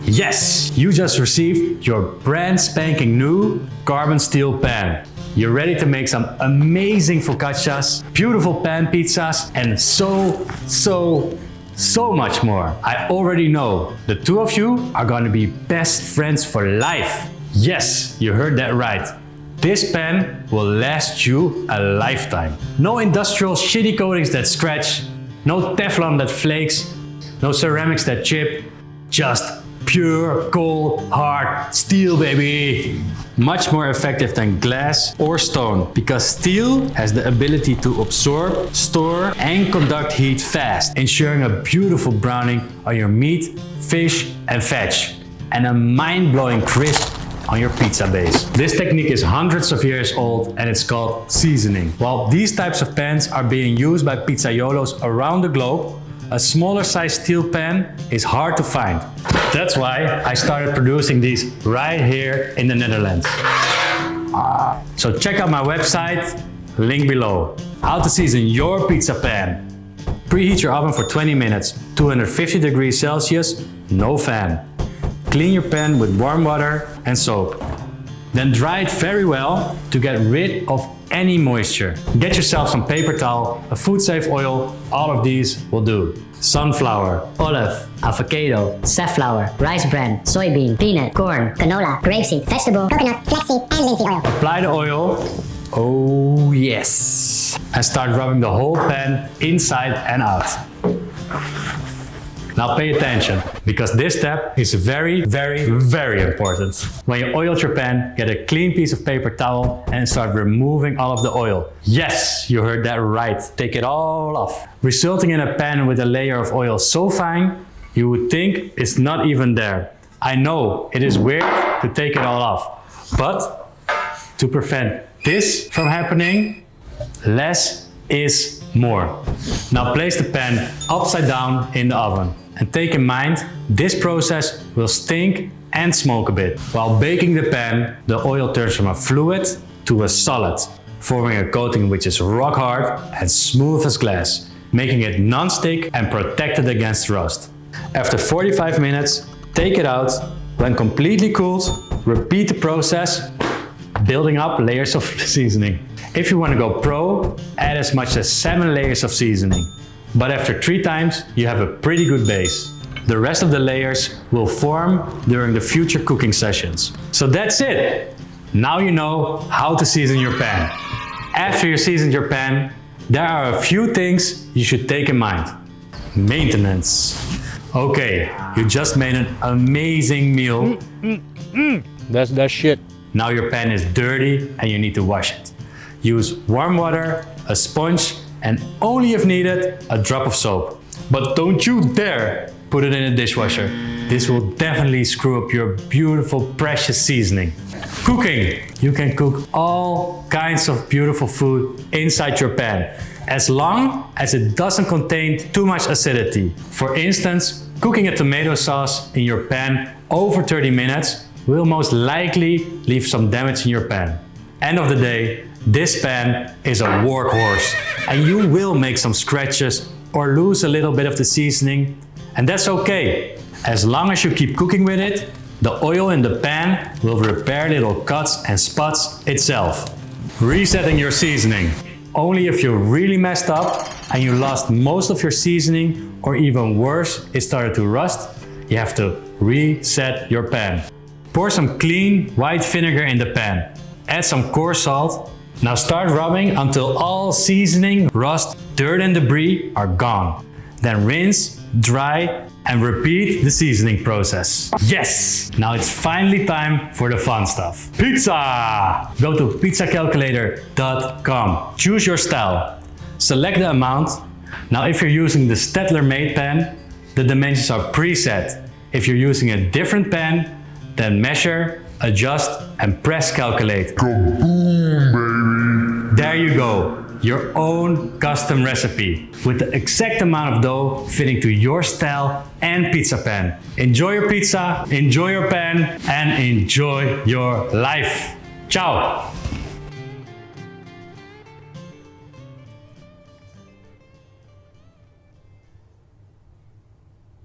Yes, you just received your brand spanking new carbon steel pan. You're ready to make some amazing focaccias, beautiful pan pizzas, and so much more. I already know the two of you are gonna be best friends for life. Yes, you heard that right. This pan will last you a lifetime. No industrial shitty coatings that scratch, no Teflon that flakes, no ceramics that chip, just pure, cold, hard steel, baby. Much more effective than glass or stone because steel has the ability to absorb, store, and conduct heat fast, ensuring a beautiful browning on your meat, fish, and veg, and a mind-blowing crisp on your pizza base. This technique is hundreds of years old and it's called seasoning. While these types of pans are being used by pizzaiolos around the globe, a smaller size steel pan is hard to find. That's why I started producing these right here in the Netherlands. So check out my website, link below. How to season your pizza pan. Preheat your oven for 20 minutes, 250 degrees Celsius, no fan. Clean your pan with warm water and soap. Then dry it very well to get rid of any moisture. Get yourself some paper towel, a food-safe oil, all of these will do. Sunflower, olive, avocado, safflower, rice bran, soybean, peanut, corn, canola, grapeseed, vegetable, coconut, flaxseed, and linseed oil. Apply the oil. Oh yes. And start rubbing the whole pan inside and out. Now pay attention, because this step is very important. When you oiled your pan, get a clean piece of paper towel and start removing all of the oil. Yes, you heard that right. Take it all off. Resulting in a pan with a layer of oil so fine, you would think it's not even there. I know, it is weird to take it all off. But to prevent this from happening, less is more. Now place the pan upside down in the oven. And take in mind, this process will stink and smoke a bit. While baking the pan, the oil turns from a fluid to a solid, forming a coating which is rock hard and smooth as glass, making it non-stick and protected against rust. After 45 minutes, take it out. When completely cooled, repeat the process, building up layers of seasoning. If you want to go pro, add as much as 7 layers of seasoning. But after 3 times, you have a pretty good base. The rest of the layers will form during the future cooking sessions. So that's it! Now you know how to season your pan. After you seasoned your pan, there are a few things you should take in mind. Maintenance. Okay, you just made an amazing meal. That's shit. Now your pan is dirty and you need to wash it. Use warm water, a sponge, and only if needed, a drop of soap. But don't you dare put it in a dishwasher. This will definitely screw up your beautiful, precious seasoning. Cooking. You can cook all kinds of beautiful food inside your pan, as long as it doesn't contain too much acidity. For instance, cooking a tomato sauce in your pan over 30 minutes will most likely leave some damage in your pan. End of the day, this pan is a workhorse and you will make some scratches or lose a little bit of the seasoning, and that's okay. As long as you keep cooking with it, the oil in the pan will repair little cuts and spots itself. Resetting your seasoning. Only if you really messed up and you lost most of your seasoning, or even worse, it started to rust, you have to reset your pan. Pour some clean white vinegar in the pan. Add some coarse salt. Now start rubbing until all seasoning, rust, dirt and debris are gone. Then rinse, dry, and repeat the seasoning process. Yes! Now it's finally time for the fun stuff. Pizza! Go to pizzacalculator.com. Choose your style. Select the amount. Now if you're using the Städler made pan, the dimensions are preset. If you're using a different pan, then measure, adjust, and press calculate. Kaboom, baby! There you go, your own custom recipe with the exact amount of dough fitting to your style and pizza pan. Enjoy your pizza, enjoy your pan, and enjoy your life. Ciao!